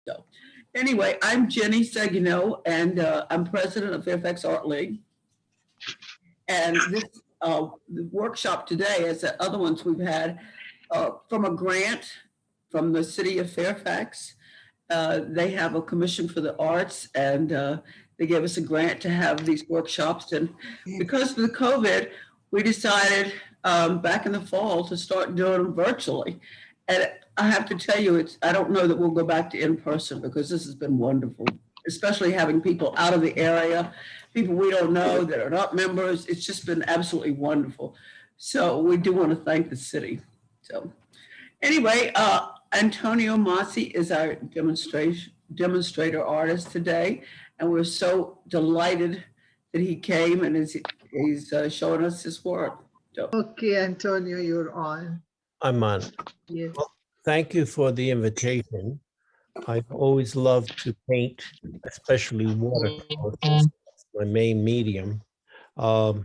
So anyway, I'm Jenny Seguino, and I'm president of Fairfax Art League. And this the workshop today, as the other ones we've had, from a grant from the city of Fairfax. They have a commission for the arts, and they gave us a grant to have these workshops. And because of the COVID, we decided back in the fall to start doing them virtually. And I have to tell you, I don't know that we'll go back to in person because this has been wonderful, especially having people out of the area, people we don't know that are not members. It's just been absolutely wonderful. So we do want to thank the city. So anyway, Antonio Masi is our demonstrator artist today, and we're so delighted that he came and he's showing us his work. So, Okay, Antonio, you're on. I'm on. Yes. Well, thank you for the invitation. I've always loved to paint, especially watercolor. That's my main medium. My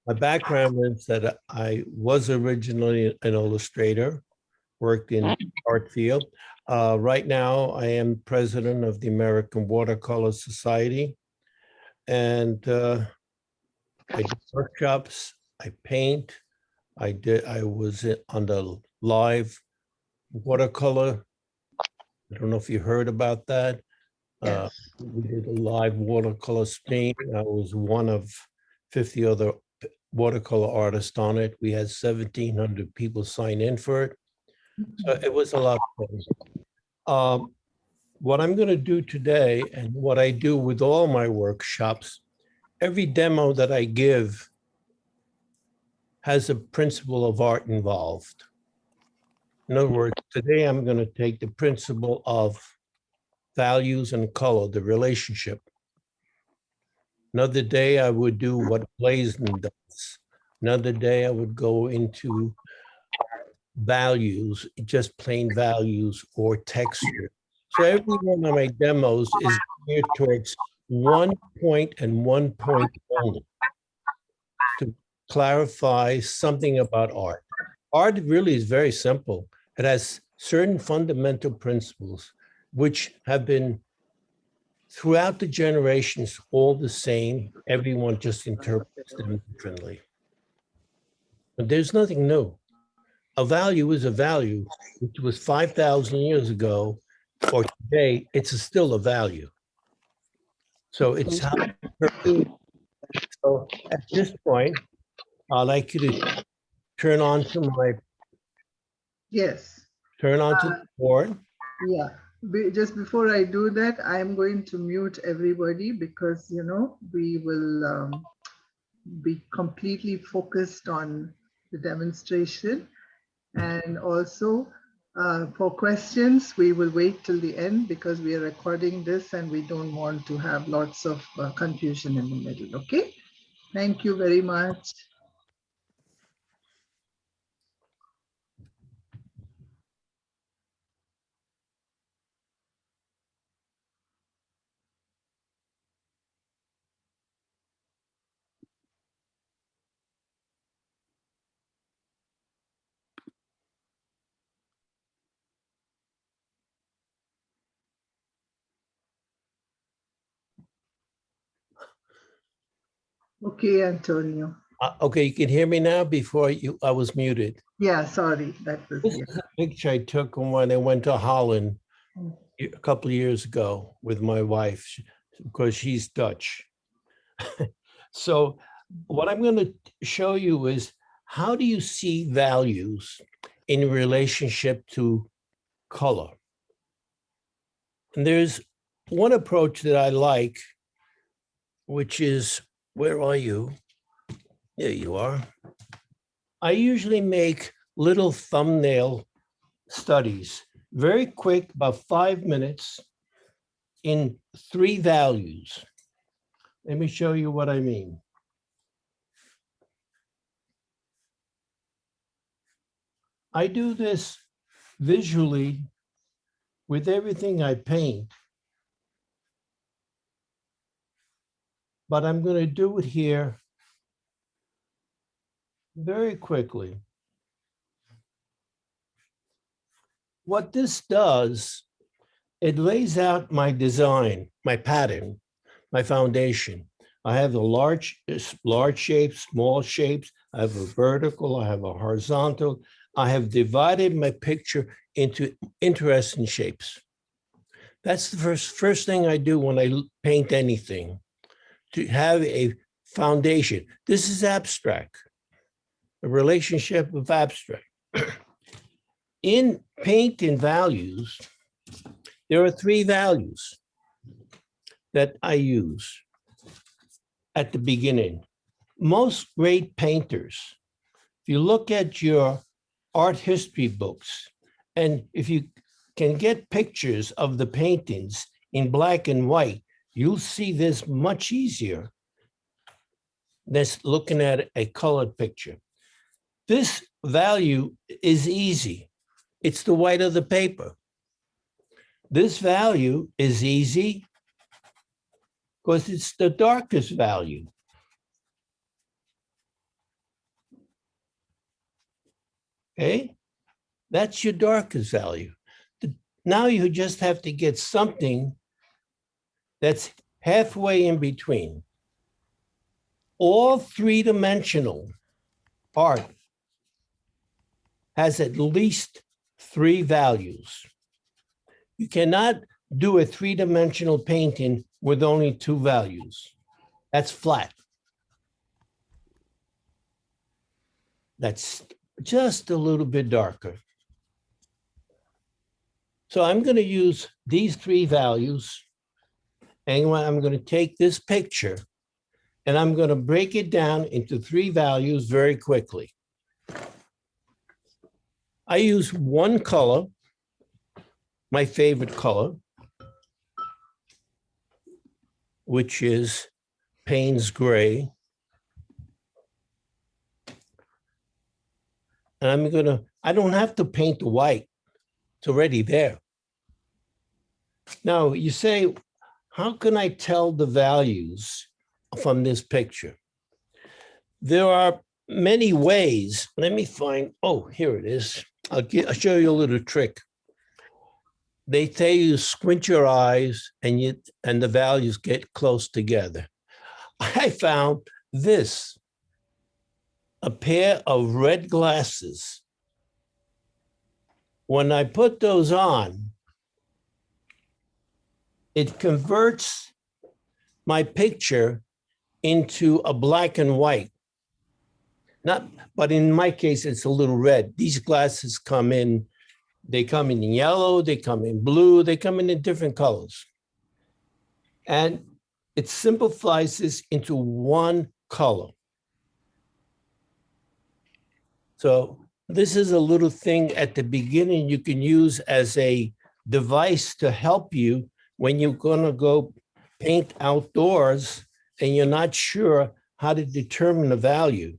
background is that I was originally an illustrator, worked in art field. Right now, I am president of the American Watercolor Society, and I do workshops. I paint. I was on the live watercolor. I don't know if you heard about that. Yes. We did a live watercolor Spain. I was one of 50 other watercolor artists on it. We had 1,700 people sign in for it. So it was a lot of fun. What I'm going to do today, and what I do with all my workshops, every demo that I give has a principle of art involved. In other words, today I'm going to take the principle of values and color, the relationship. Another day I would do what Blazon does. Another day I would go into values, just plain values or texture. So every one of my demos is geared towards one point and one point only, to clarify something about art. Art really is very simple. It has certain fundamental principles which have been throughout the generations all the same. Everyone just interprets them differently. But there's nothing new. A value is a value, which was 5,000 years ago, or today, it's still a value. So it's how. So at this point, I'd like you to turn on to Yes. the board. Yeah. Just before I do that, I'm going to mute everybody because, you know, we will be completely focused on the demonstration. And also for questions, we will wait till the end because we are recording this and we don't want to have lots of confusion in the middle. Okay. Thank you very much. Okay, Antonio. Okay, you can hear me now. Before I was muted. Yeah, sorry. That was This is a picture I took when I went to Holland a couple of years ago with my wife, because she's Dutch. So what I'm going to show you is, how do you see values in relationship to color? And there's one approach that I like, which is, where are you? There you are. I usually make little thumbnail studies, very quick, about 5 minutes, in 3 values. Let me show you what I mean. I do this visually with everything I paint, but I'm going to do it here very quickly. what this does, it lays out my design, my pattern, my foundation. I have a large shapes, small shapes. I have a vertical, I have a horizontal. I have divided my picture into interesting shapes. That's the first thing I do when I paint anything, to have a foundation. This is abstract, a relationship of abstract. In paint and values, there are 3 values that I use at the beginning. Most great painters, if you look at your art history books, and if you can get pictures of the paintings in black and white, you'll see this much easier than looking at a colored picture. This value is easy. It's the white of the paper. This value is easy because it's the darkest value. Okay, that's your darkest value. Now you just have to get something that's halfway in between. All 3-dimensional art has at least 3 values. You cannot do a 3-dimensional painting with only 2 values. That's flat. That's just a little bit darker. So I'm going to use these 3 values, and I'm going to take this picture and I'm going to break it down into 3 values very quickly. I use one color, my favorite color, which is Payne's Gray. And I don't have to paint the white. It's already there. Now you say, how can I tell the values from this picture? There are many ways. Let me find, oh, here it is. I'll show you a little trick. They tell you squint your eyes and the values get close together. I found this, a pair of red glasses. When I put those on, it converts my picture into a black and white. But in my case, it's a little red. These glasses they come in yellow, they come in blue, they come in different colors. And it simplifies this into one color. So this is a little thing at the beginning you can use as a device to help you when you're gonna go paint outdoors and you're not sure how to determine the value.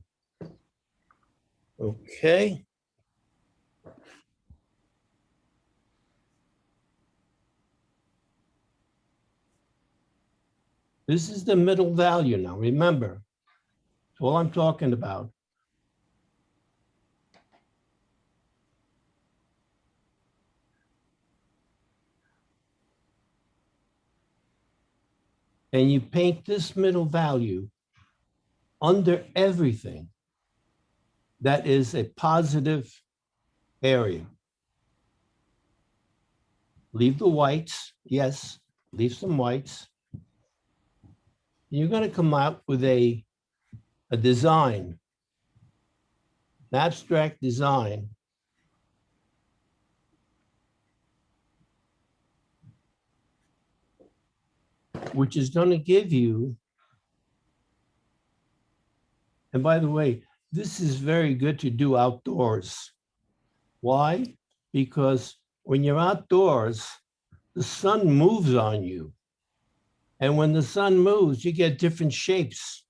Okay. This is the middle value now, remember, that's all I'm talking about. And you paint this middle value under everything that is a positive area. Leave the whites, yes, leave some whites. You're going to come out with a design, an abstract design. Which is going to give you, and by the way, this is very good to do outdoors. Why? Because when you're outdoors, the sun moves on you. And when the sun moves, you get different shapes,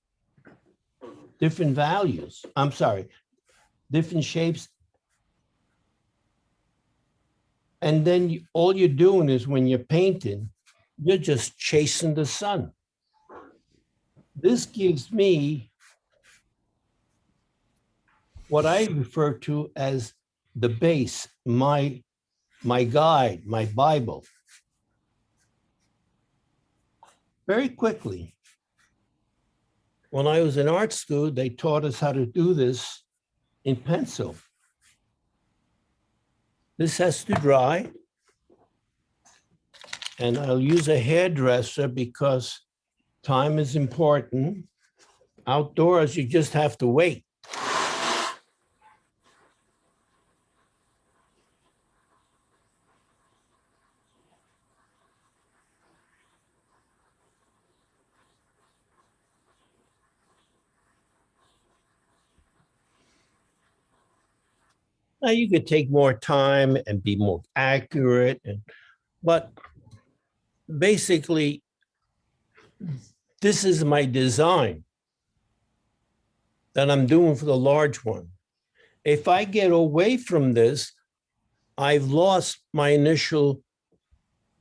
different values. I'm sorry, different shapes. And then all you're doing is when you're painting, you're just chasing the sun. This gives me what I refer to as the base, my my guide, my Bible. Very quickly, when I was in art school, they taught us how to do this in pencil. This has to dry. And I'll use a hairdresser because time is important. Outdoors, you just have to wait. Now you could take more time and be more accurate, but basically, this is my design that I'm doing for the large one. If I get away from this, I've lost my initial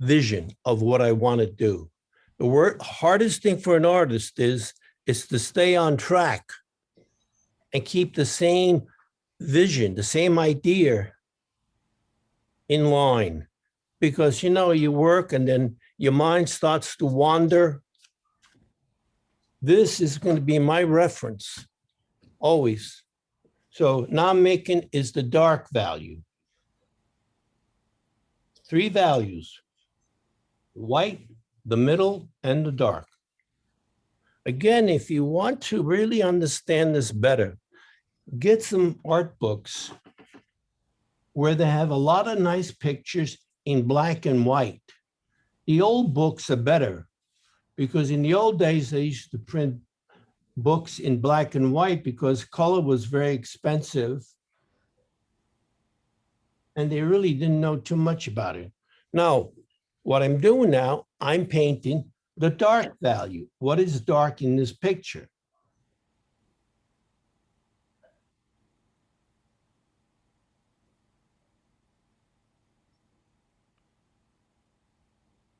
vision of what I want to do. The hardest thing for an artist is to stay on track and keep the same vision, the same idea in line. Because, you know, you work and then your mind starts to wander. This is going to be my reference, always. So now I'm making is the dark value. 3 values, white, the middle, and the dark. Again, if you want to really understand this better, get some art books where they have a lot of nice pictures in black and white. The old books are better because in the old days, they used to print books in black and white because color was very expensive and they really didn't know too much about it. Now, what I'm doing now, I'm painting the dark value. What is dark in this picture?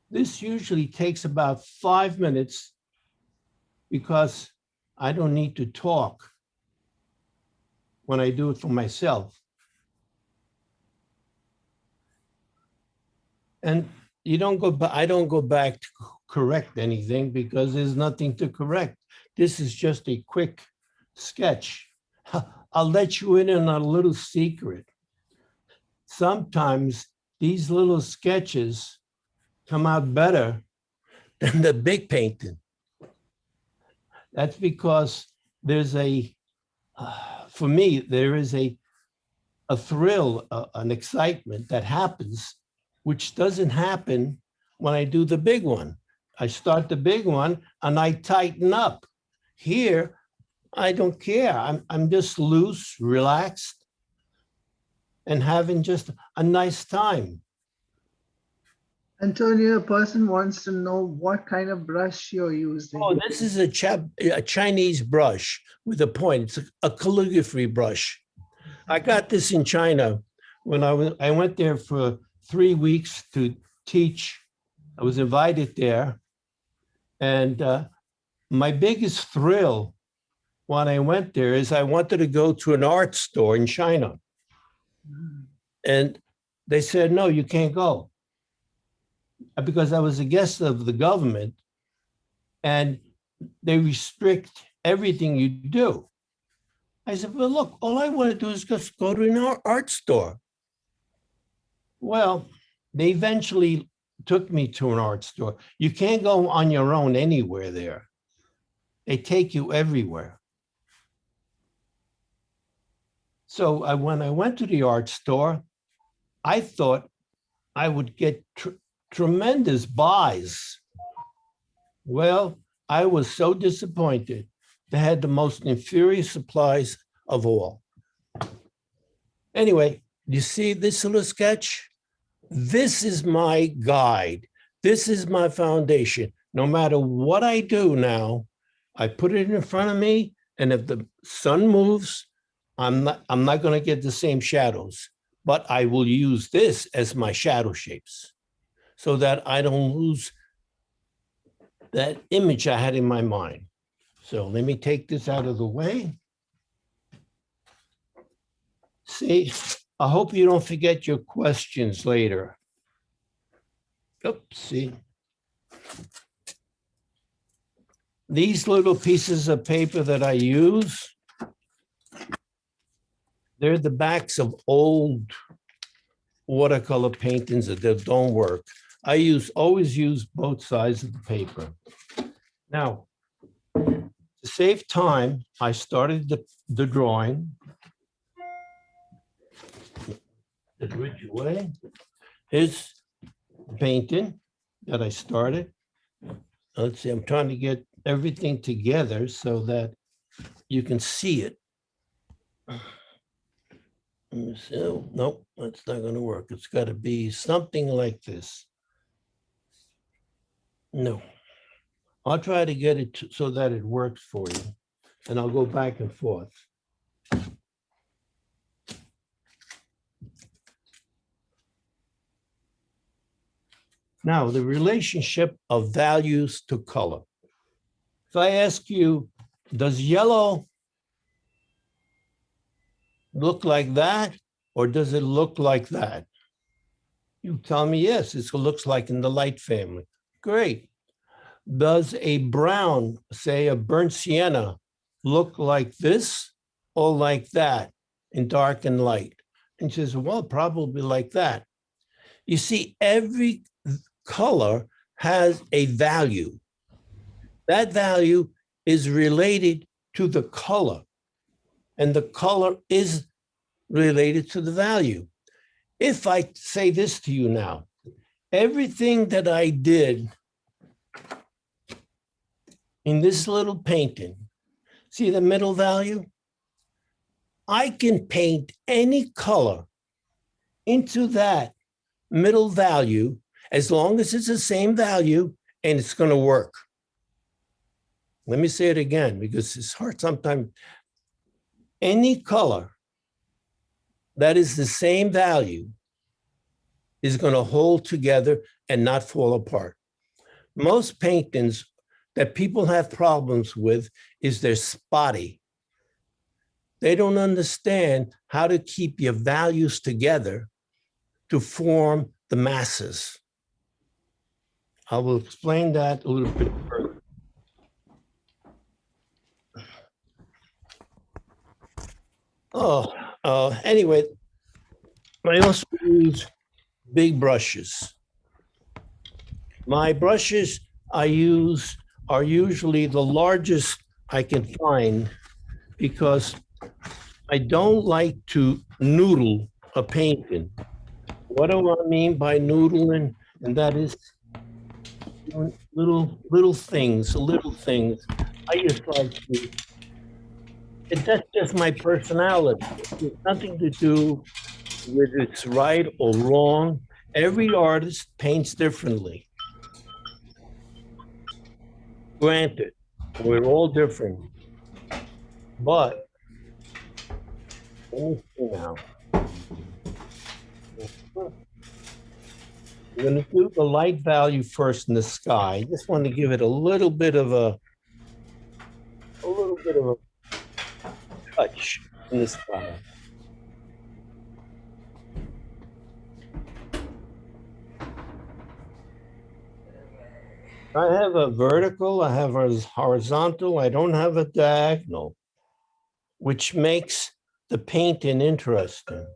This usually takes about 5 minutes because I don't need to talk when I do it for myself. And you don't go back, I don't go back to correct anything because there's nothing to correct. This is just a quick sketch. I'll let you in on a little secret. Sometimes these little sketches come out better than the big painting. That's because there's for me, there is a thrill, an excitement that happens, which doesn't happen when I do the big one. I start the big one and I tighten up. Here, I don't care. I'm just loose, relaxed, and having just a nice time. Antonio, a person wants to know what kind of brush you're using. Oh, this is a Chinese brush with a point. It's a calligraphy brush. I got this in China when I went there for 3 weeks to teach. I was invited there. And my biggest thrill when I went there is I wanted to go to an art store in China. And they said, no, you can't go. Because I was a guest of the government and they restrict everything you do. I said, well, look, all I want to do is just go to an art store. Well, they eventually took me to an art store. You can't go on your own anywhere there. They take you everywhere. So when I went to the art store, I thought I would get tremendous buys. Well, I was so disappointed. They had the most inferior supplies of all. Anyway, you see this little sketch? This is my guide. This is my foundation. No matter what I do now, I put it in front of me, and if the sun moves, I'm not going to get the same shadows, but I will use this as my shadow shapes so that I don't lose that image I had in my mind. So let me take this out of the way. See, I hope you don't forget your questions later. Oops, see. These little pieces of paper that I use, they're the backs of old watercolor paintings that don't work. I always use both sides of the paper. Now, to save time, I started the drawing. The bridge away. Here's painting that I started. Let's see, I'm trying to get everything together so that you can see it. Let me see. Oh, nope, that's not going to work. It's got to be something like this. No, I'll try to get it so that it works for you, and I'll go back and forth. Now, the relationship of values to color. If I ask you, does yellow look like that, or does it look like that? You tell me, yes, it looks like in the light family. Great. Does a brown, say a burnt sienna, look like this or like that in dark and light? And she says, well, probably like that. You see, every color has a value. That value is related to the color, and the color is related to the value. If I say this to you now, everything that I did in this little painting, see the middle value? I can paint any color into that middle value as long as it's the same value and it's going to work. Let me say it again because it's hard sometimes. Any color that is the same value is going to hold together and not fall apart. Most paintings that people have problems with is they're spotty. They don't understand how to keep your values together to form the masses. I will explain that a little bit further. Anyway, I also use big brushes. My brushes I use are usually the largest I can find because I don't like to noodle a painting. What do I mean by noodling? And that is little things. I just like to, that's just my personality. It's nothing to do with it's right or wrong. Every artist paints differently. Granted, we're all different. But let me see now. I'm going to do the light value first in the sky. I just want to give it a little bit of a touch in the sky. I have a vertical, I have a horizontal, I don't have a diagonal, which makes the painting interesting.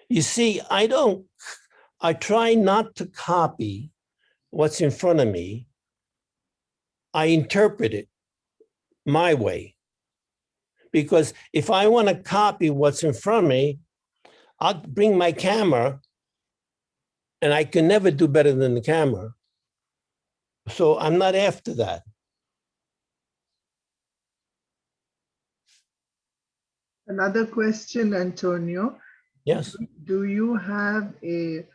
You see, I try not to copy what's in front of me. I interpret it my way. Because if I want to copy what's in front of me, I'll bring my camera and I can never do better than the camera. So I'm not after that. Another question, Antonio. Yes. Do you have a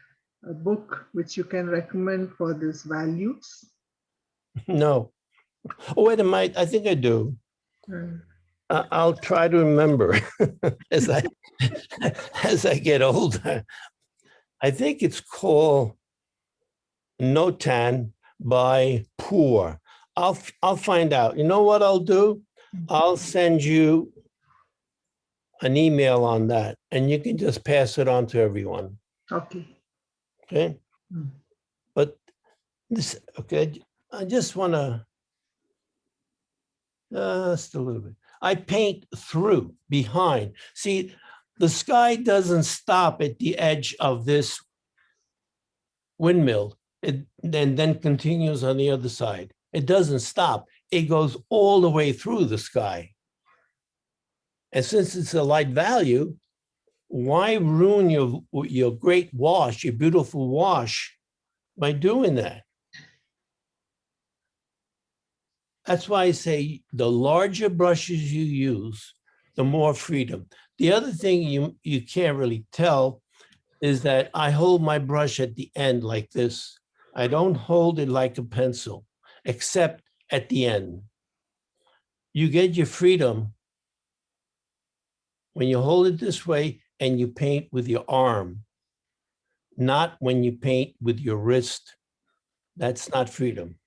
book which you can recommend for these values? No. Oh, wait a minute. I think I do. Hmm. I'll try to remember as I get older. I think it's called Notan by Poor. I'll find out. You know what I'll do? I'll send you an email on that, and you can just pass it on to everyone. Okay. Okay. Mm. But this, okay, I just want to just a little bit. I paint through, behind. See, the sky doesn't stop at the edge of this windmill. It then continues on the other side. It doesn't stop. It goes all the way through the sky. And since it's a light value, why ruin your great wash, your beautiful wash, by doing that? That's why I say the larger brushes you use, the more freedom. The other thing you can't really tell is that I hold my brush at the end like this. I don't hold it like a pencil, except at the end. You get your freedom when you hold it this way and you paint with your arm, not when you paint with your wrist. That's not freedom.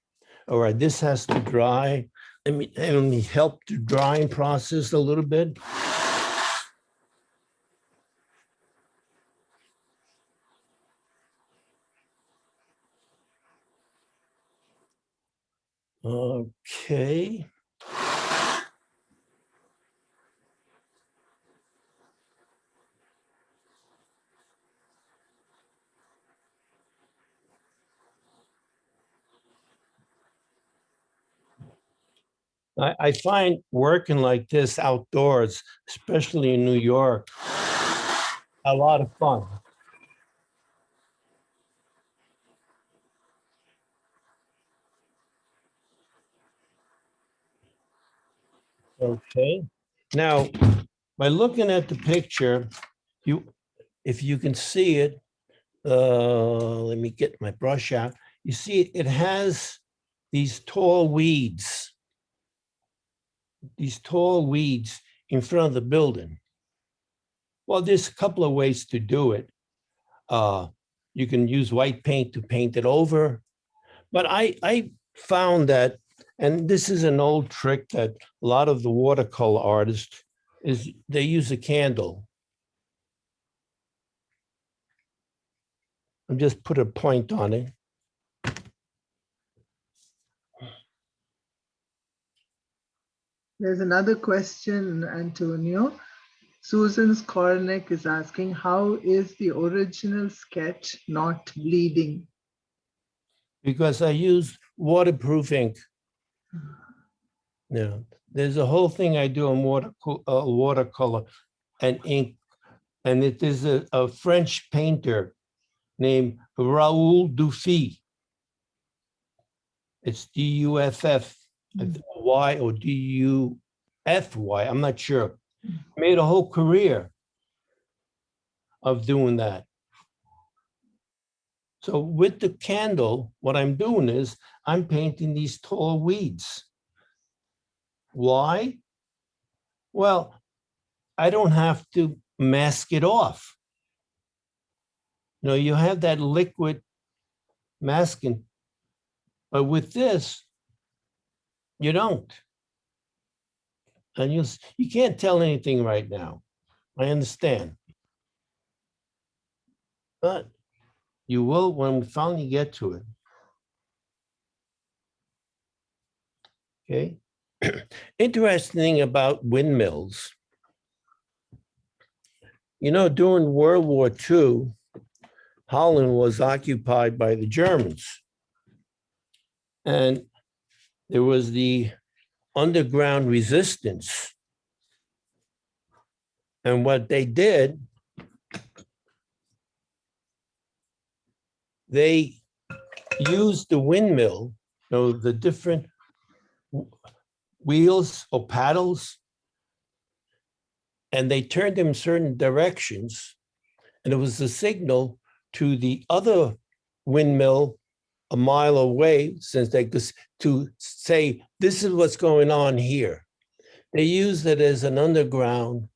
All right, this has to dry. Let me help the drying process a little bit. Okay. I find working like this outdoors, especially in New York, a lot of fun. Okay. Now, by looking at the picture, if you can see it, let me get my brush out. You see, it has these tall weeds in front of the building. Well, there's a couple of ways to do it. You can use white paint to paint it over, but I found that, and this is an old trick that a lot of the watercolor artists is they use a candle. And just put a point on it. There's another question, Antonio. Susan Skornek is asking, how is the original sketch not bleeding? Because I use waterproof ink. Yeah, there's a whole thing I do on watercolor and ink, and it is a French painter named Raoul Dufy. It's D-U-F-F-Y or D-U-F-Y, I'm not sure. Made a whole career of doing that. So with the candle, what I'm doing is I'm painting these tall weeds. Why? Well, I don't have to mask it off. You know, you have that liquid masking, but with this, you don't. And you can't tell anything right now. I understand. But you will when we finally get to it. Okay. Interesting thing about windmills. You know, during World War II, Holland was occupied by the Germans. And there was the underground resistance. And what they did, they used the windmill, you know, the different wheels or paddles, and they turned them in certain directions. And it was a signal to the other windmill a mile away, since they could to say, this is what's going on here. They used it as an underground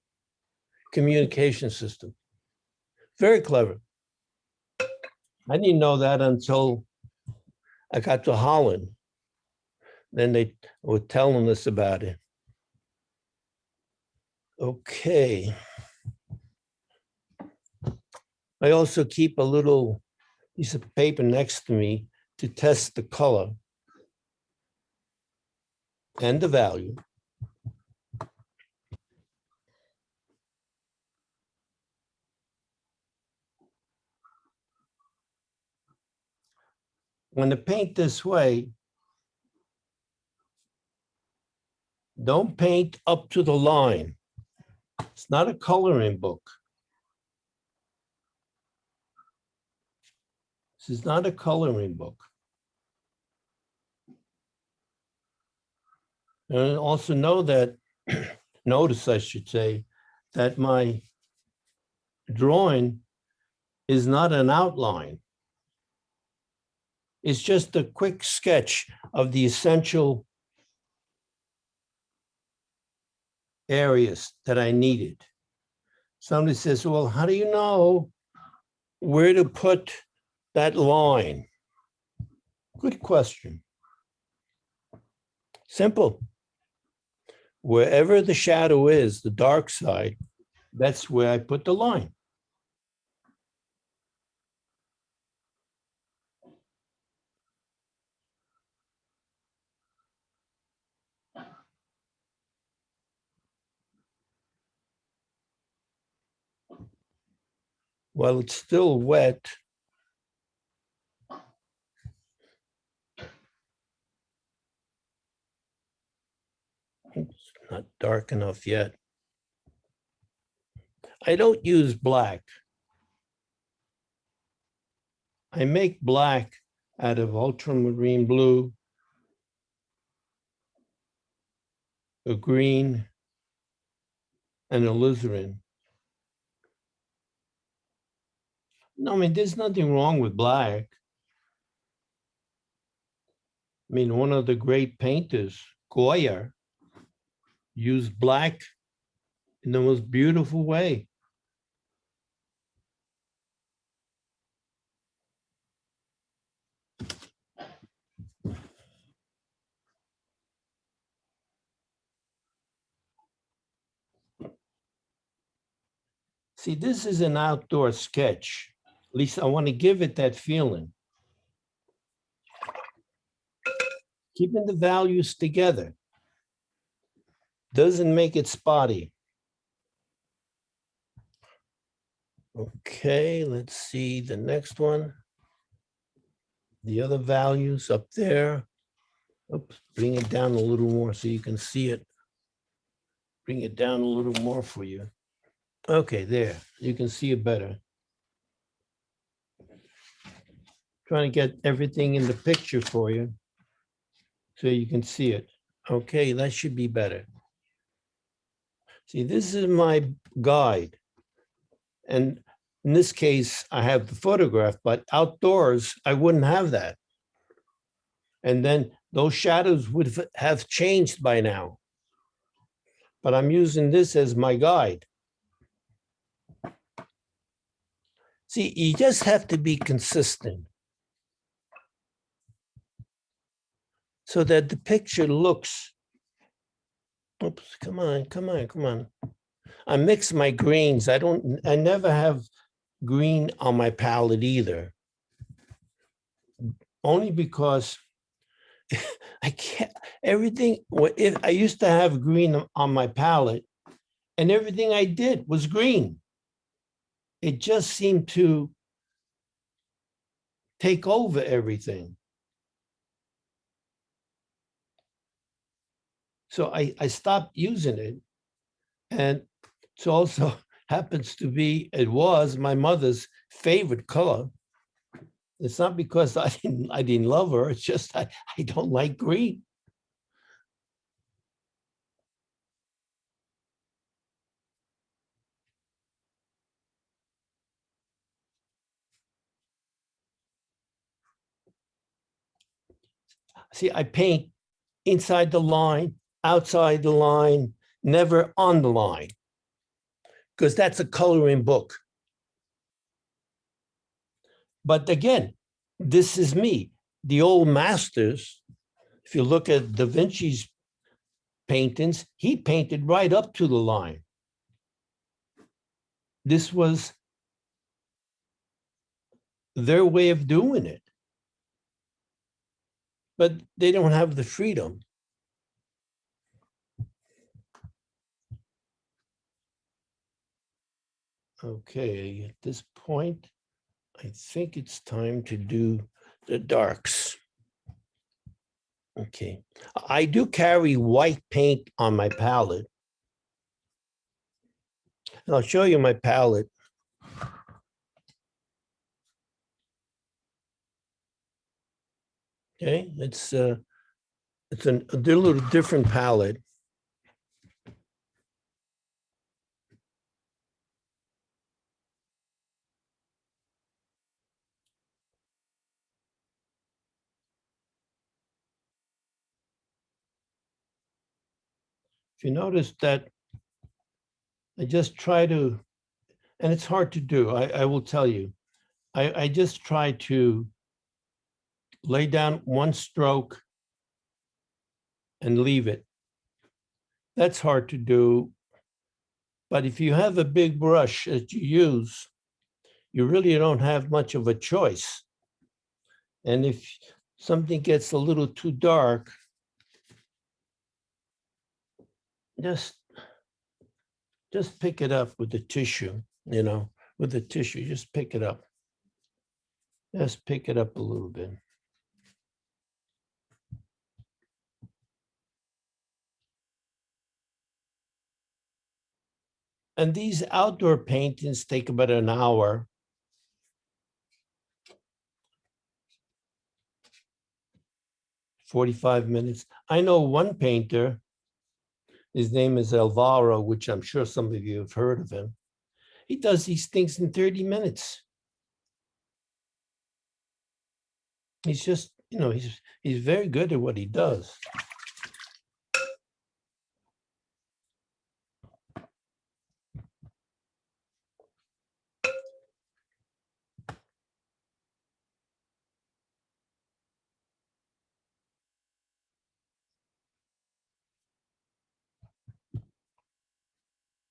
communication system. Very clever. I didn't know that until I got to Holland. Then they were telling us about it. Okay. I also keep a little piece of paper next to me to test the color and the value. When to paint this way, don't paint up to the line. It's not a coloring book. This is not a coloring book. And also know that, notice I should say, that my drawing is not an outline. It's just a quick sketch of the essential areas that I needed. Somebody says, well, how do you know where to put that line? Good question. Simple. Wherever the shadow is, the dark side, that's where I put the line. While it's still wet, it's not dark enough yet. I don't use black. I make black out of ultramarine blue, a green, and alizarin. No, I mean, there's nothing wrong with black. I mean, one of the great painters, Goya, used black in the most beautiful way. See, this is an outdoor sketch. At least I want to give it that feeling. Keeping the values together doesn't make it spotty. Okay, let's see the next one. The other values up there. Oops, bring it down a little more so you can see it. Bring it down a little more for you. Okay, there, you can see it better. Trying to get everything in the picture for you so you can see it. Okay, that should be better. See, this is my guide. And in this case, I have the photograph, but outdoors, I wouldn't have that. And then those shadows would have changed by now. But I'm using this as my guide. See, you just have to be consistent so that the picture looks, oops, come on, come on, come on. I mix my greens. I never have green on my palette either. Only because I can't, everything, if I used to have green on my palette and everything I did was green. It just seemed to take over everything. So I stopped using it. And it also happens to be, it was my mother's favorite color. It's not because I didn't love her, it's just I don't like green. See, I paint inside the line, outside the line, never on the line, because that's a coloring book. But again, this is me. The old masters, if you look at Da Vinci's paintings, he painted right up to the line. this was their way of doing it. But they don't have the freedom. Okay, at this point, I think it's time to do the darks. Okay, I do carry white paint on my palette. And I'll show you my palette. Okay, it's a little different palette. If you notice that I just try to, and it's hard to do, I will tell you, I just try to lay down one stroke and leave it. That's hard to do. But if you have a big brush that you use, you really don't have much of a choice. And if something gets a little too dark, just pick it up with the tissue, with the tissue, just pick it up. Just pick it up a little bit. And these outdoor paintings take about an hour. "45 minutes. I know one painter, his name is Alvaro, which I'm sure some of you have heard of him. He does these things in 30 minutes. He's just, he's very good at what he does.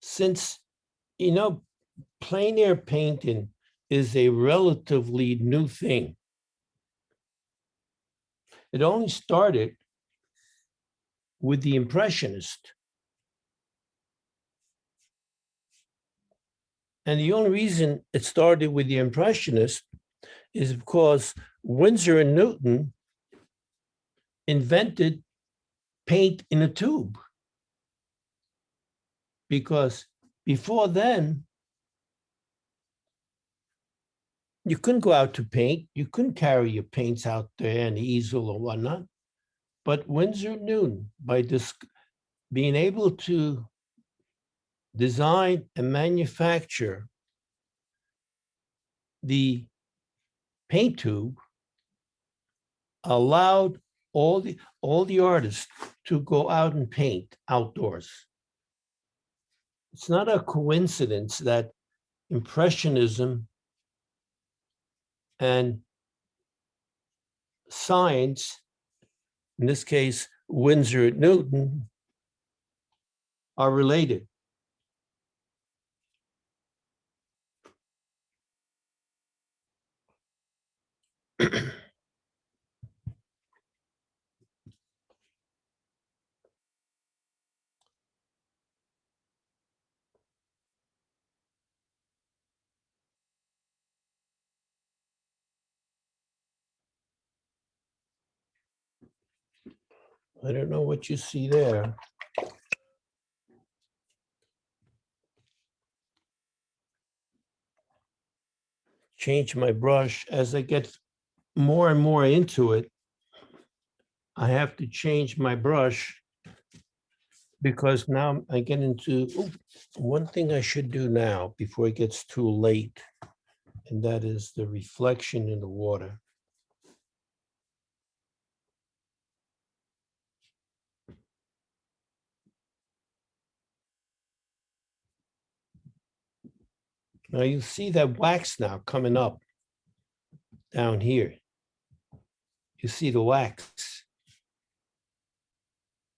Since, plein air painting is a relatively new thing. It only started with the Impressionists. And the only reason it started with the Impressionists is because Winsor and Newton invented paint in a tube. Because before then, you couldn't go out to paint. You couldn't carry your paints out there, an easel or whatnot. But Winsor and Newton, by being able to design and manufacture the paint tube, allowed all the artists to go out and paint outdoors. It's not a coincidence that Impressionism and science, in this case, Winsor and Newton, are related. I don't know what you see there. Change my brush as I get more and more into it. I have to change my brush because now I get into one thing I should do now before it gets too late, and that is the reflection in the water. Now you see that wax now coming up down here. You see the wax.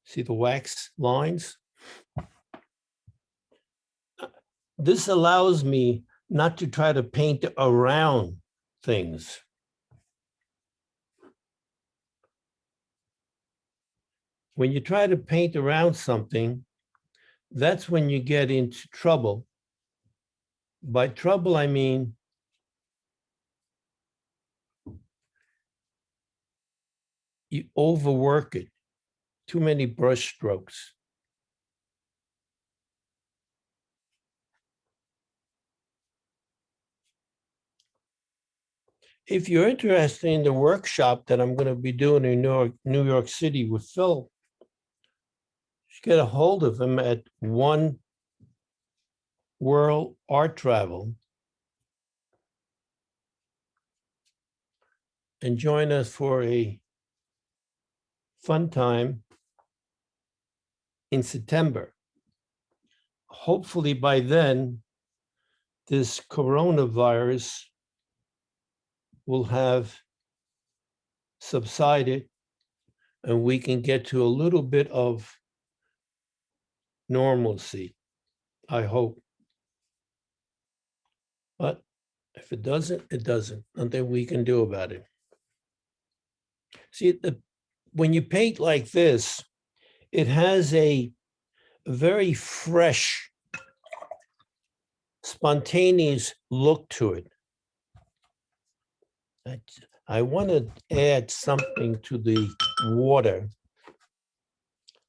See the wax lines? this allows me not to try to paint around things. When you try to paint around something, that's when you get into trouble. By trouble, I mean you overwork it, too many brush strokes. If you're interested in the workshop that I'm going to be doing in New York City with Phil, just get a hold of him at One World Art Travel and join us for a fun time in September. Hopefully by then, this coronavirus will have subsided and we can get to a little bit of normalcy, I hope. But if it doesn't, it doesn't. Nothing we can do about it. See, when you paint like this, it has a very fresh, spontaneous look to it. I want to add something to the water.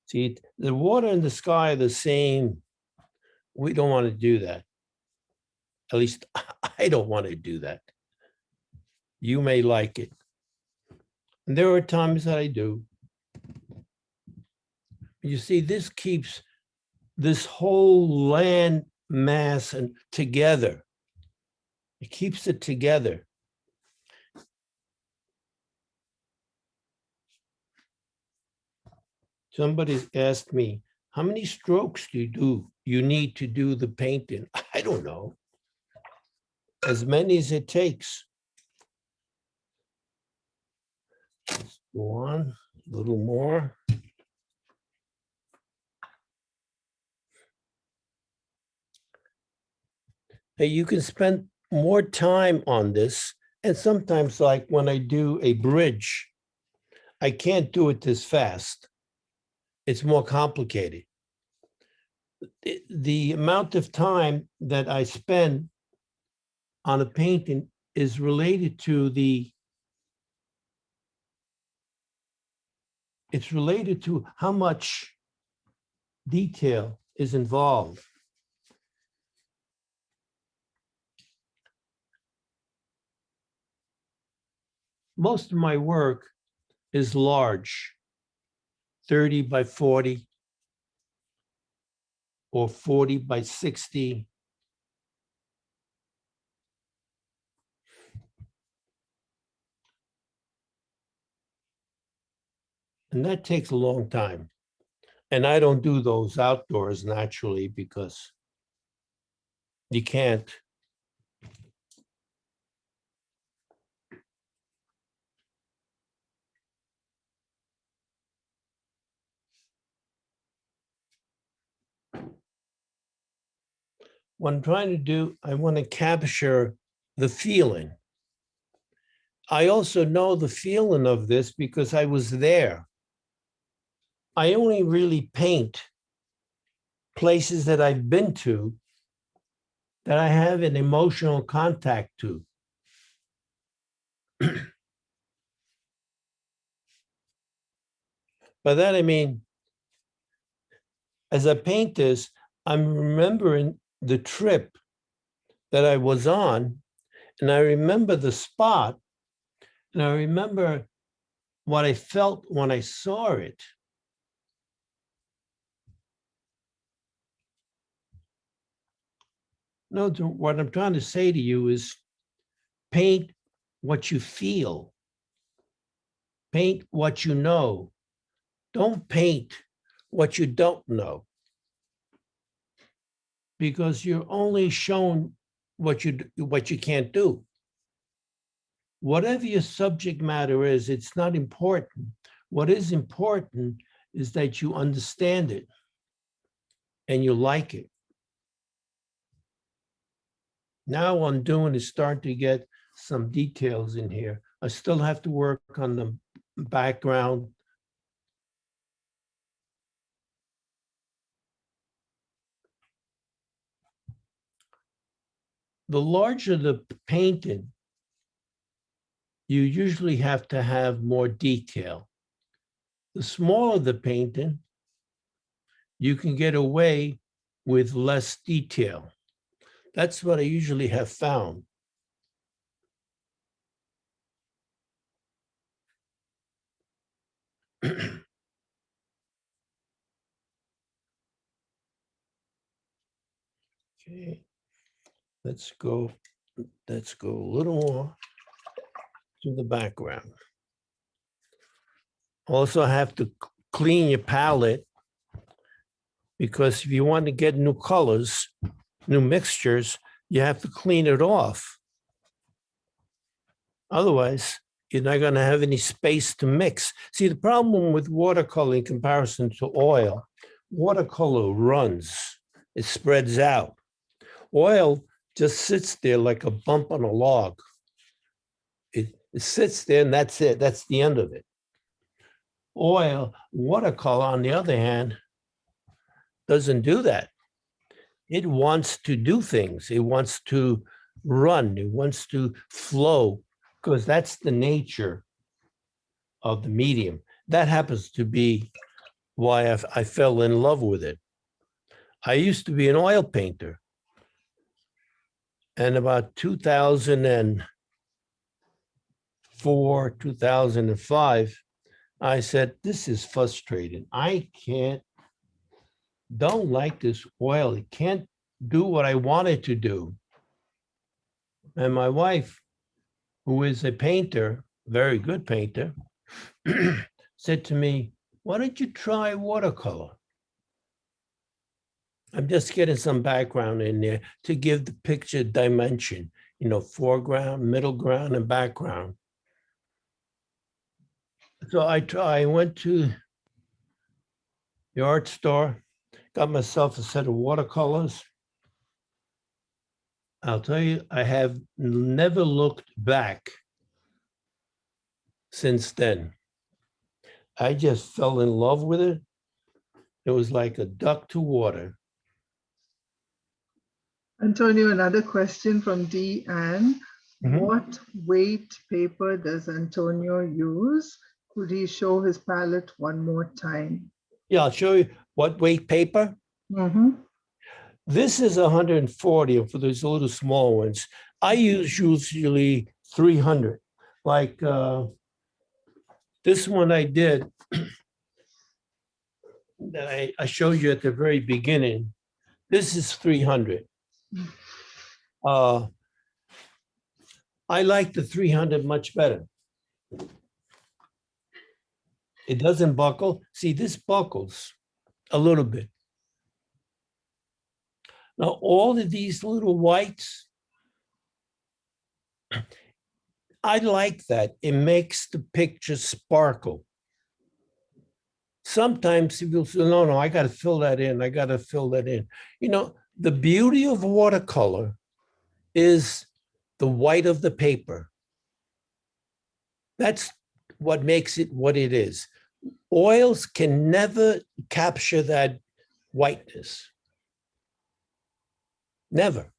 See, the water and the sky are the same. We don't want to do that. At least I don't want to do that. You may like it. And there are times that I do. You see, this keeps this whole land mass and together. It keeps it together. Somebody asked me, how many strokes do you need to do the painting? I don't know. As many as it takes. Let's go on, a little more. Hey, you can spend more time on this. And sometimes, like when I do a bridge, I can't do it this fast. It's more complicated. The amount of time that I spend on a painting is related to it's related to how much detail is involved. Most of my work is large, 30 by 40 or 40 by 60. And that takes a long time. And I don't do those outdoors naturally because you can't. What I'm trying to do, I want to capture the feeling. I also know the feeling of this because I was there. I only really paint places that I've been to that I have an emotional contact to. By that, I mean, as I paint this, I'm remembering the trip that I was on, and I remember the spot, and I remember what I felt when I saw it. No, what I'm trying to say to you is paint what you feel. Paint what you know. Don't paint what you don't know. Because you're only shown what you can't do. Whatever your subject matter is, it's not important. What is important is that you understand it and you like it. Now what I'm doing is starting to get some details in here. I still have to work on the background. The larger the painting, you usually have to have more detail. The smaller the painting, you can get away with less detail. That's what I usually have found. Okay, let's go a little more to the background. Also have to clean your palette, because if you want to get new colors, new mixtures, you have to clean it off. Otherwise, you're not going to have any space to mix. See, the problem with watercolor in comparison to oil, watercolor runs, it spreads out. Oil just sits there like a bump on a log. It sits there and that's it. That's the end of it. Watercolor, on the other hand, doesn't do that. It wants to do things. It wants to run. It wants to flow, because that's the nature of the medium. That happens to be why I fell in love with it. I used to be an oil painter. And about 2004, 2005, I said, this is frustrating. I don't like this oil. It can't do what I want it to do. And my wife, who is a painter, very good painter, said to me, why don't you try watercolor? I'm just getting some background in there to give the picture dimension, foreground, middle ground, and background. So I went to the art store, got myself a set of watercolors. I'll tell you, I have never looked back since then. I just fell in love with it. It was like a duck to water. Antonio, another question from Dee Ann. What weight paper does Antonio use? Could he show his palette one more time? Yeah, I'll show you what weight paper. This is 140 for those little small ones. I use usually 300. Like this one I did that I showed you at the very beginning. This is 300. I like the 300 much better. It doesn't buckle. See, this buckles a little bit. Now, all of these little whites, I like that. It makes the picture sparkle. Sometimes people say, no, I got to fill that in. I got to fill that in. The beauty of watercolor is the white of the paper. That's what makes it what it is. Oils can never capture that whiteness. Never.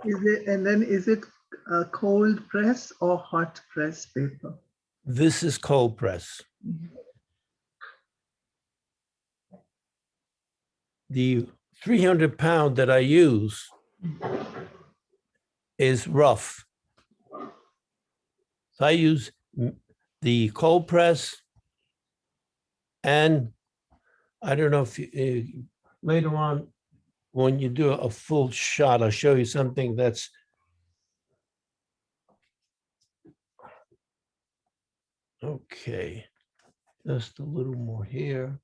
Is it a cold press or hot press paper? This is cold press. The 300-pound that I use is rough. So I use the cold press, and I don't know if later on, when you do a full shot, I'll show you something that's okay. Just a little more here.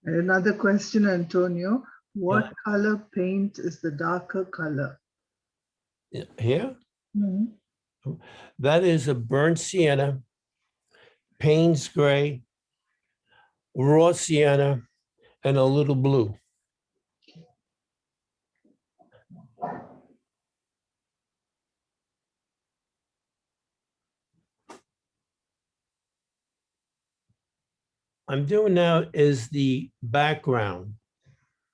Another question, Antonio. What color paint is the darker color? Here? That is a burnt sienna, Payne's gray, raw sienna, and a little blue. I'm doing now is the background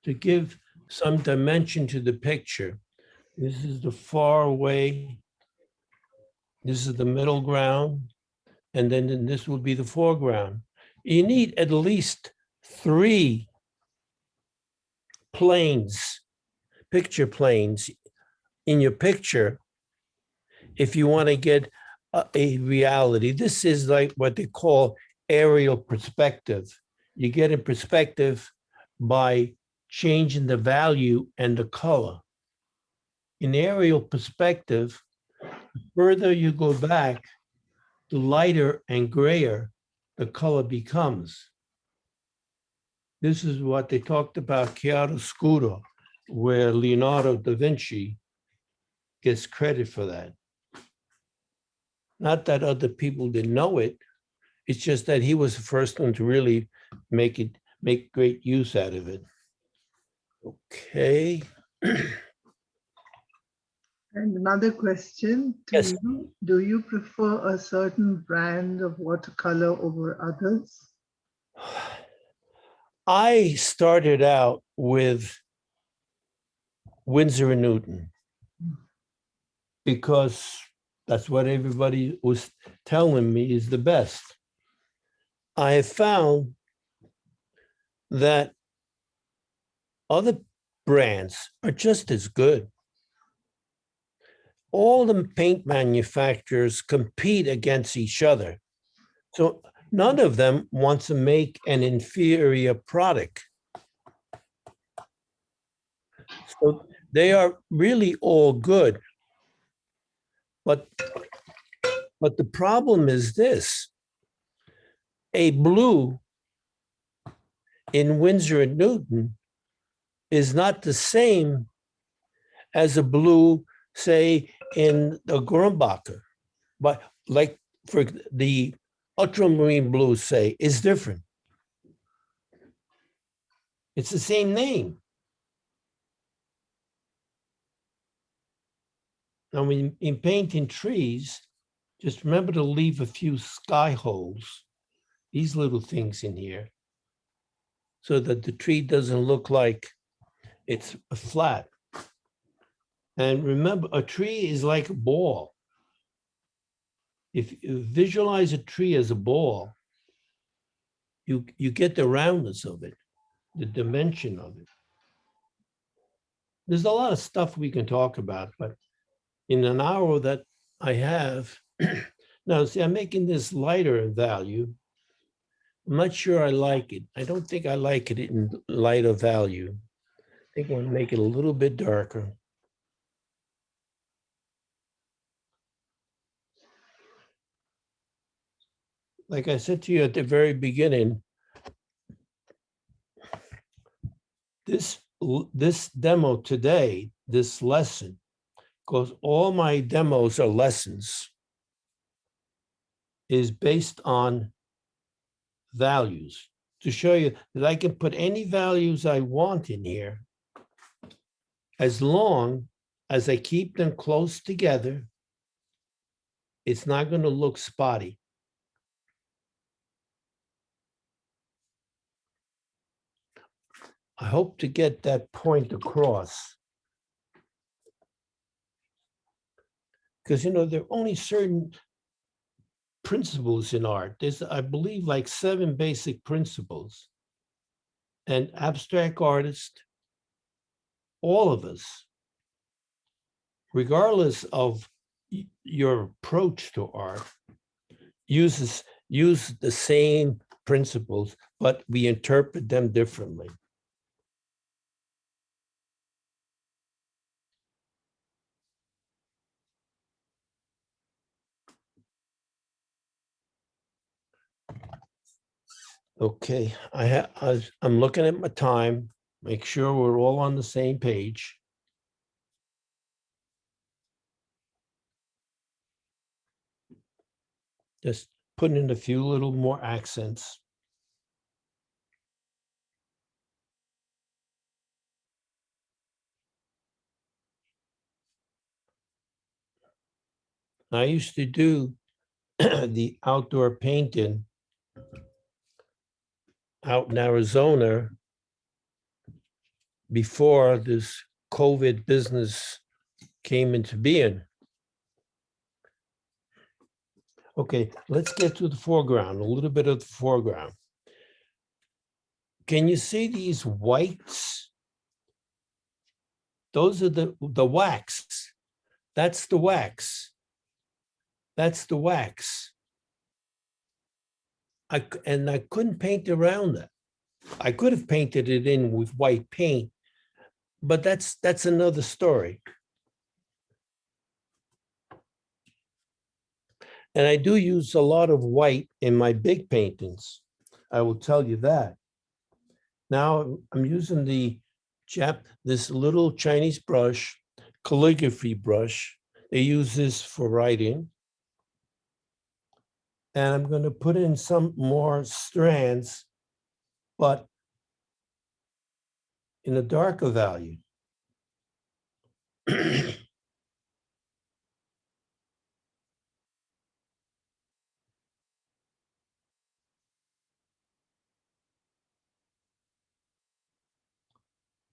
to give some dimension to the picture. This is the far away. This is the middle ground. And then this will be the foreground. You need at least 3 planes, picture planes in your picture if you want to get a reality. This is like what they call aerial perspective. You get a perspective by changing the value and the color. In aerial perspective, the further you go back, the lighter and grayer the color becomes. This is what they talked about chiaroscuro, where Leonardo da Vinci gets credit for that. Not that other people didn't know it. It's just that he was the first one to really make great use out of it. Okay. And another question to Yes. you, do you prefer a certain brand of watercolor over others? I started out with Winsor & Newton because that's what everybody was telling me is the best. I have found that other brands are just as good. All the paint manufacturers compete against each other. So none of them wants to make an inferior product. So they are really all good. But the problem is this. A blue in Winsor & Newton is not the same as a blue, say, in the Grumbacher. But like for the ultramarine blue, say, is different. It's the same name. Now, when in painting trees, just remember to leave a few sky holes, these little things in here, so that the tree doesn't look like it's flat. And remember, a tree is like a ball. If you visualize a tree as a ball, you get the roundness of it, the dimension of it. There's a lot of stuff we can talk about, but in an hour that I have, now see, I'm making this lighter value. I'm not sure I like it. I don't think I like it in lighter value. I think I want to make it a little bit darker. Like I said to you at the very beginning, this demo today, this lesson, because all my demos are lessons, is based on values to show you that I can put any values I want in here as long as I keep them close together. It's not going to look spotty. I hope to get that point across. Because, you know, there are only certain principles in art. There's, I believe, like 7 basic principles. And abstract artists, all of us, regardless of your approach to art, use the same principles, but we interpret them differently. Okay, I'm looking at my time, make sure we're all on the same page. Just putting in a few little more accents. I used to do the outdoor painting out in Arizona before this COVID business came into being. Okay, let's get to the foreground, a little bit of the foreground. Can you see these whites? Those are the wax. That's the wax. That's the wax. I couldn't paint around that. I could have painted it in with white paint, but that's another story. And I do use a lot of white in my big paintings. I will tell you that. Now I'm using this little Chinese brush, calligraphy brush. They use this for writing. And I'm going to put in some more strands, but in a darker value.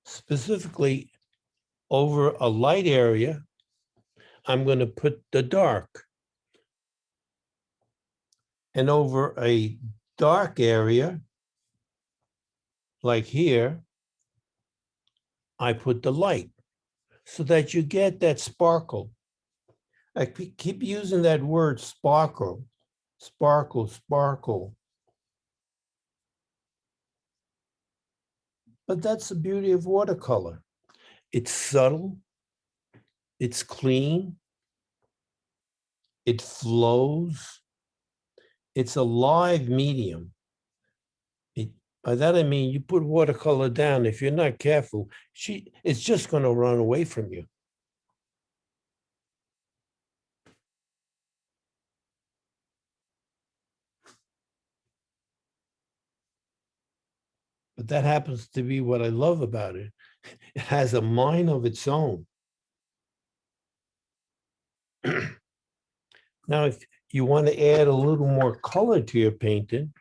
Specifically, over a light area, I'm going to put the dark. And over a dark area, like here, I put the light so that you get that sparkle. I keep using that word sparkle, sparkle, sparkle. But that's the beauty of watercolor. It's subtle, it's clean, it flows, it's a live medium. By that I mean, you put watercolor down, if you're not careful, it's just going to run away from you. But that happens to be what I love about it. It has a mind of its own. Now, if you want to add a little more color to your painting,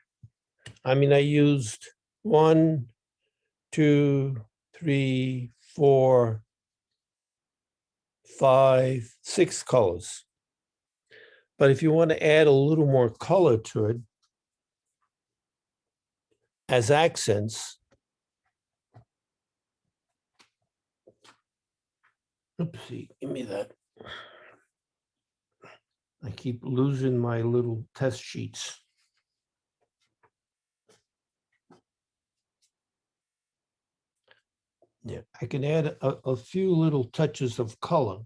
I mean, I used 1, 2, 3, 4, 5, 6 colors. But if you want to add a little more color to it as accents, oopsie, give me that. I keep losing my little test sheets. Yeah, I can add a few little touches of color,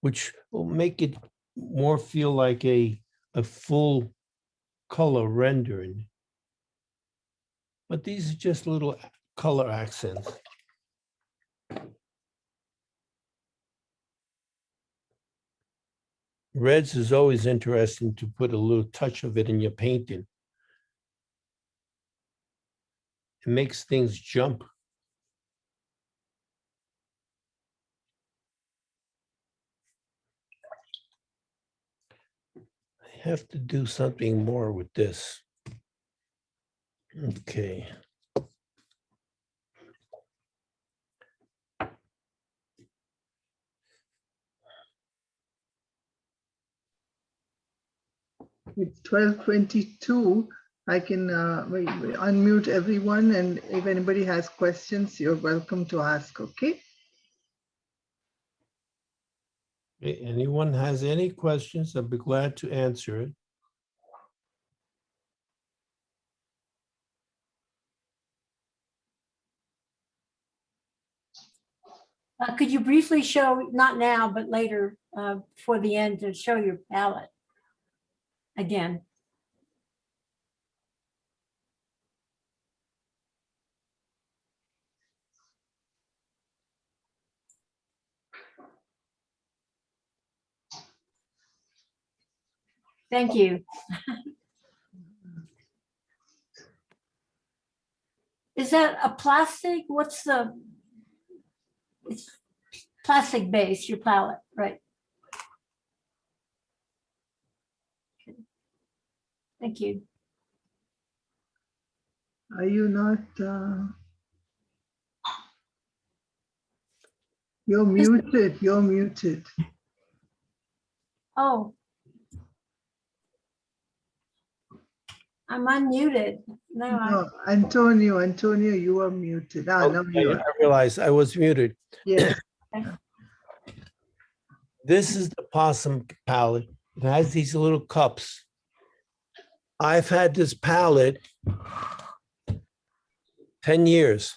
which will make it more feel like a full color rendering. But these are just little color accents. Reds is always interesting to put a little touch of it in your painting. It makes things jump. I have to do something more with this. Okay. It's 12:22. I can unmute everyone, and if anybody has questions, you're welcome to ask, okay? Anyone has any questions, I'd be glad to answer it. Could you briefly show, not now, but later for the end, to show your palette again? Thank you. Is that a plastic? What's it's plastic base, your palette, right? Okay. Thank you. Are you not? You're muted. You're muted. Oh. I'm unmuted. No, No, Antonio, you are muted. Now you I are. realized I was muted. Yes. This is the Possum palette. It has these little cups. I've had this palette 10 years.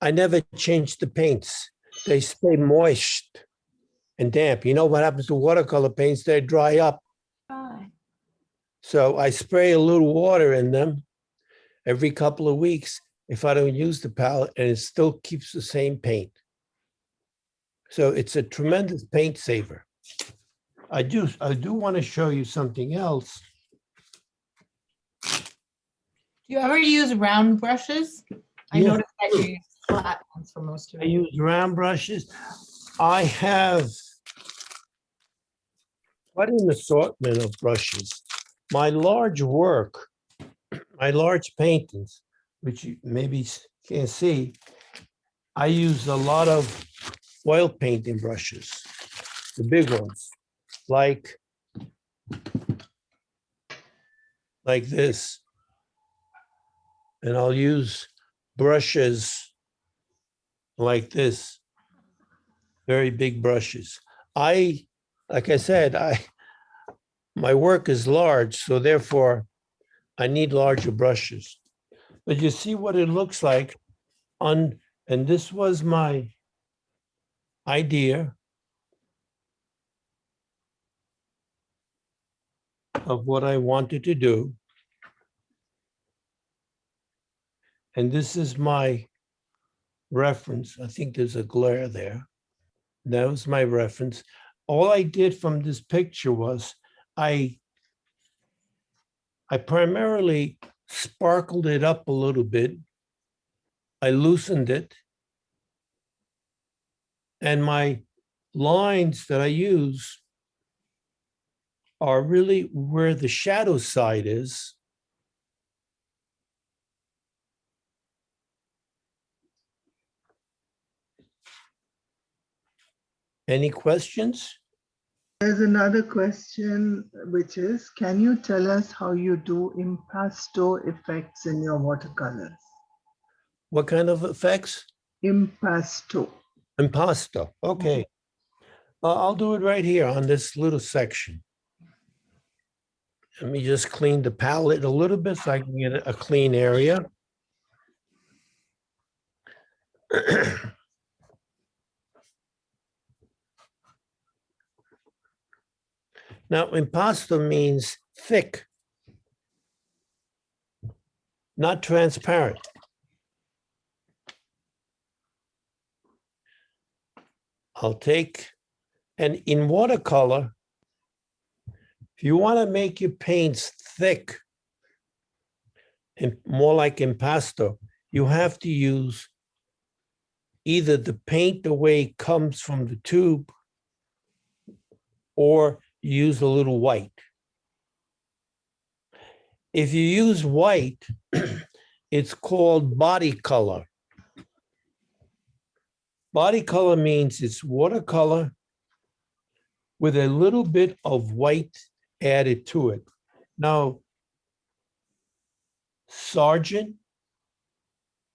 I never changed the paints. They stay moist and damp. You know what happens to watercolor paints? They dry up. God. So I spray a little water in them every couple of weeks if I don't use the palette, and it still keeps the same paint. So it's a tremendous paint saver. I do want to show you something else. Do you ever use round brushes? I Yes. noticed that you use flat ones for most of I it. use round brushes. I have quite an assortment of brushes. My large work, my large paintings, which you maybe can't see, I use a lot of oil painting brushes, the big ones, like this. And I'll use brushes like this, very big brushes. Like I said, my work is large, so therefore I need larger brushes. But you see what it looks like and this was my idea of what I wanted to do. And this is my reference. I think there's a glare there. That was my reference. All I did from this picture was I primarily sparkled it up a little bit. I loosened it. And my lines that I use are really where the shadow side is. Any questions? There's another question, which is, can you tell us how you do impasto effects in your watercolors? What kind of effects? Impasto. Impasto. Okay. I'll do it right here on this little section. Let me just clean the palette a little bit so I can get a clean area. Now, impasto means thick, not transparent. I'll take, and in watercolor, if you want to make your paints thick and more like impasto, you have to use either the paint the way it comes from the tube or use a little white. If you use white, it's called body color. Body color means it's watercolor with a little bit of white added to it. Now, Sargent,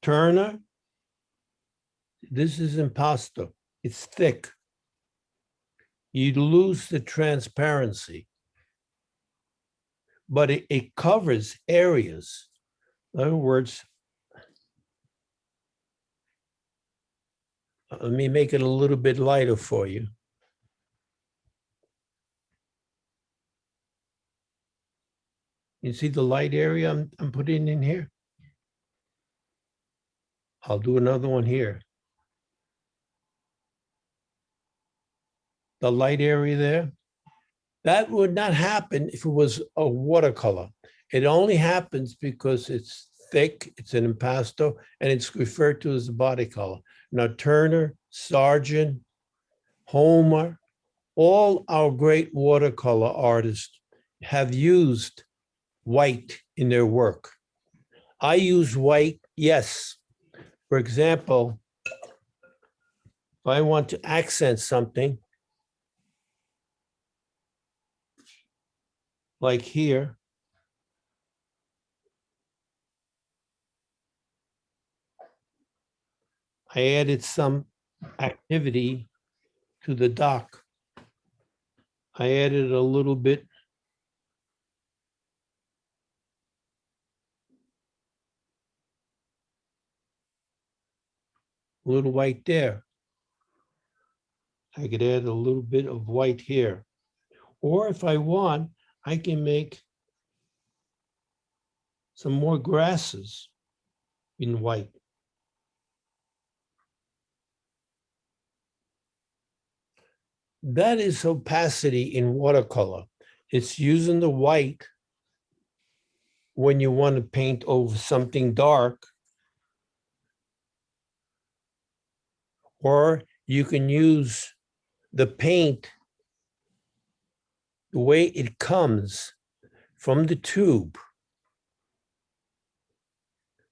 Turner, this is impasto. It's thick. You lose the transparency, but it covers areas. In other words, let me make it a little bit lighter for you. You see the light area I'm putting in here? I'll do another one here. The light area there, that would not happen if it was a watercolor. It only happens because it's thick, it's an impasto, and it's referred to as a body color. Now, Turner, Sargent, Homer, all our great watercolor artists have used white in their work. I use white, yes. For example, if I want to accent something, like here, I added some activity to the dock. I added a little bit. A little white there. I could add a little bit of white here. Or if I want, I can make some more grasses in white. That is opacity in watercolor. It's using the white when you want to paint over something dark, or you can use the paint the way it comes from the tube.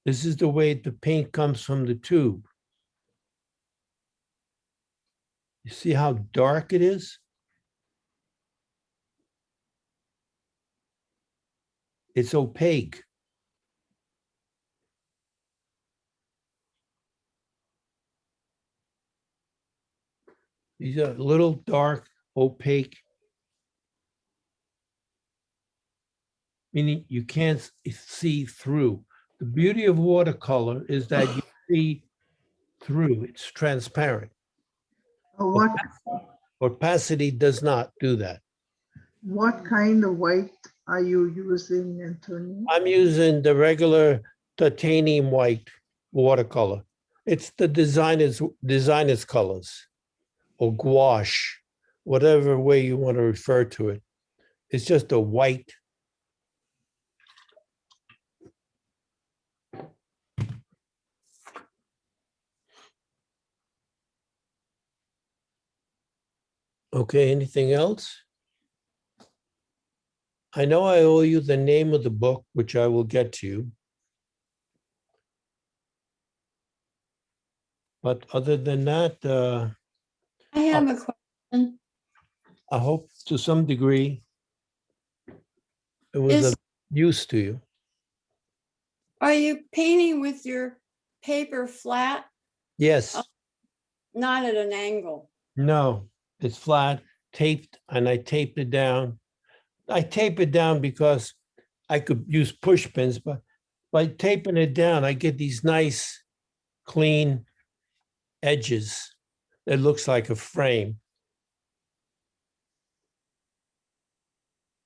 This is the way the paint comes from the tube. You see how dark it is? It's opaque. These are little dark, opaque, meaning you can't see through. The beauty of watercolor is that you see through. It's transparent. What Opacity does not do that. what kind of white are you using, Antonio? I'm using the regular titanium white watercolor. It's the designer's colors, or gouache, whatever way you want to refer to it. It's just a white. Okay, anything else? I know I owe you the name of the book, which I will get to you. But other than that, I have a question. I hope to some degree it was of use to you. Are you painting with your paper flat, Yes, not at an angle? no, it's flat, taped, and I taped it down. I tape it down because I could use push pins, but by taping it down, I get these nice, clean edges. It looks like a frame.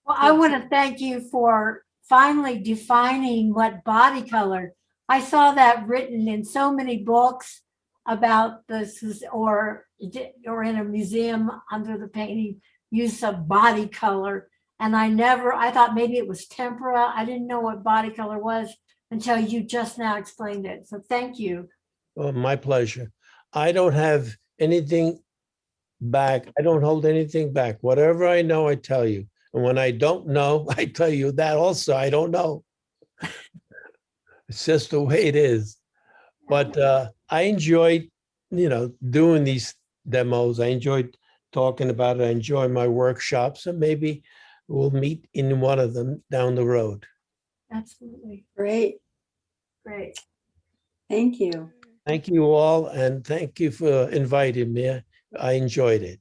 Well, I want to thank you for finally defining what body color. I saw that written in so many books about this, or in a museum under the painting, use of body color. And I thought maybe it was tempera. I didn't know what body color was until you just now explained it. So thank you. Oh, my pleasure. I don't have anything back. I don't hold anything back. Whatever I know, I tell you. And when I don't know, I tell you that also, I don't know. It's just the way it is. But I enjoyed, doing these demos. I enjoyed talking about it. I enjoy my workshops, and maybe we'll meet in one of them down the road. Absolutely. Great. Great. Thank you. Thank you all, and thank you for inviting me. I enjoyed it.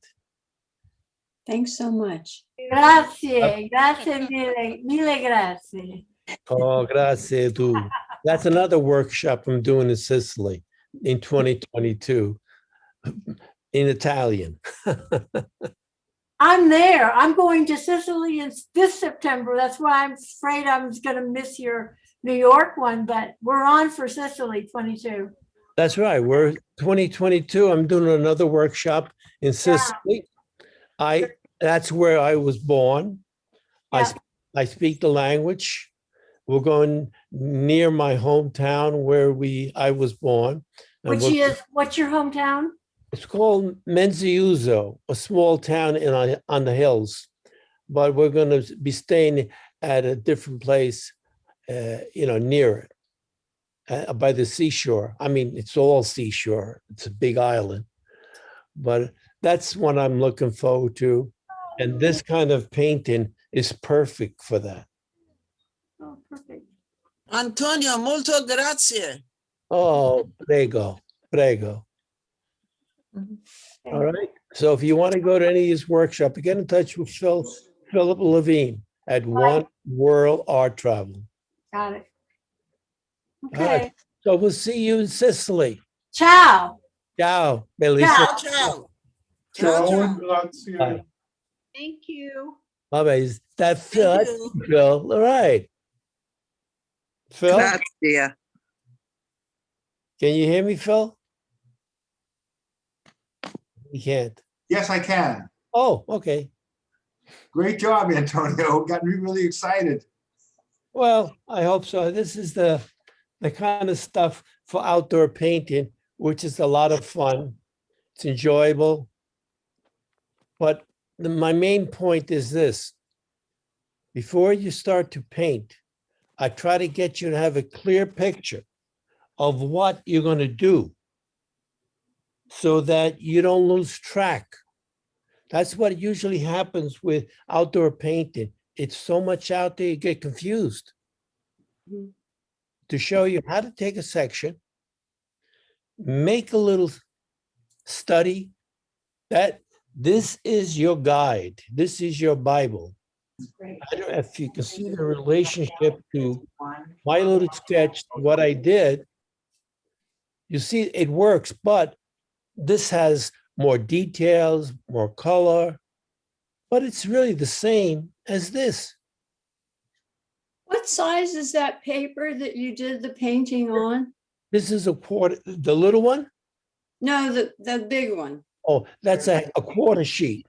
Thanks so much. Grazie, grazie mille, mille grazie. Oh, grazie tu. That's another workshop I'm doing in Sicily in 2022 in Italian. I'm there. I'm going to Sicily this September. That's why I'm afraid I'm going to miss your New York one, but we're on for Sicily 22. That's right. We're 2022. I'm doing another workshop in Sicily. That's where I was born. Yeah. I speak the language. We're going near my hometown where I was born. What's your hometown? It's called Menziuso, a small town on the hills. But we're going to be staying at a different place, near it. by the seashore. I mean, it's all seashore. It's a big island, but that's what I'm looking forward to. And this kind of painting is perfect for that. Oh, perfect. Antonio, molto grazie. Oh, prego, prego. All right. So if you want to go to any of his workshop, get in touch with Philip Levine at One World Art Travel. Got it. All right. Okay. So we'll see you in Sicily. Ciao. Ciao, Melissa. Ciao, ciao. Ciao, ciao. grazie. Bye. Thank you. Bye-bye. Is that Phil? Thank That's you. Phil. All right. Phil, Grazie. can you hear me, Phil? You can't. Yes, I can. Oh, okay. Great job, Antonio. Got me really excited. Well, I hope so. This is the kind of stuff for outdoor painting, which is a lot of fun. It's enjoyable. But my main point is this. Before you start to paint, I try to get you to have a clear picture of what you're going to do so that you don't lose track. That's what usually happens with outdoor painting. It's so much out there, you get confused. To show you how to take a section, make a little study, that this is your guide. This is your Bible. I don't know if you can see the relationship to my little sketch, what I did. You see, it works, but this has more details, more color, but it's really the same as this. What size is that paper that you did the painting on? This is a quarter, the little one? No, the big one. Oh, that's a quarter sheet.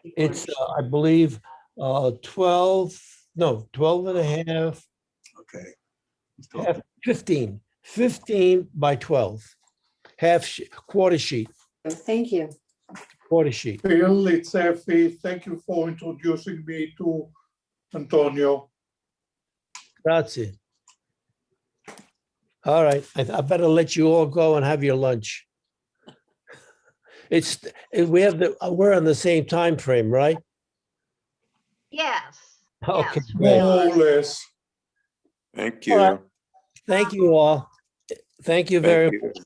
It's, I believe, 12 and a half, Okay. 15 by 12, quarter sheet, Oh, thank you. quarter sheet. Phil, it's Effie. Thank you for introducing me to Antonio. Grazie. All right, I better let you all go and have your lunch. We're on the same time frame, right? Yes. Okay, yes, great. we More are. or less. Thank All right. you. Thank you all. Thank you very Thank much. you.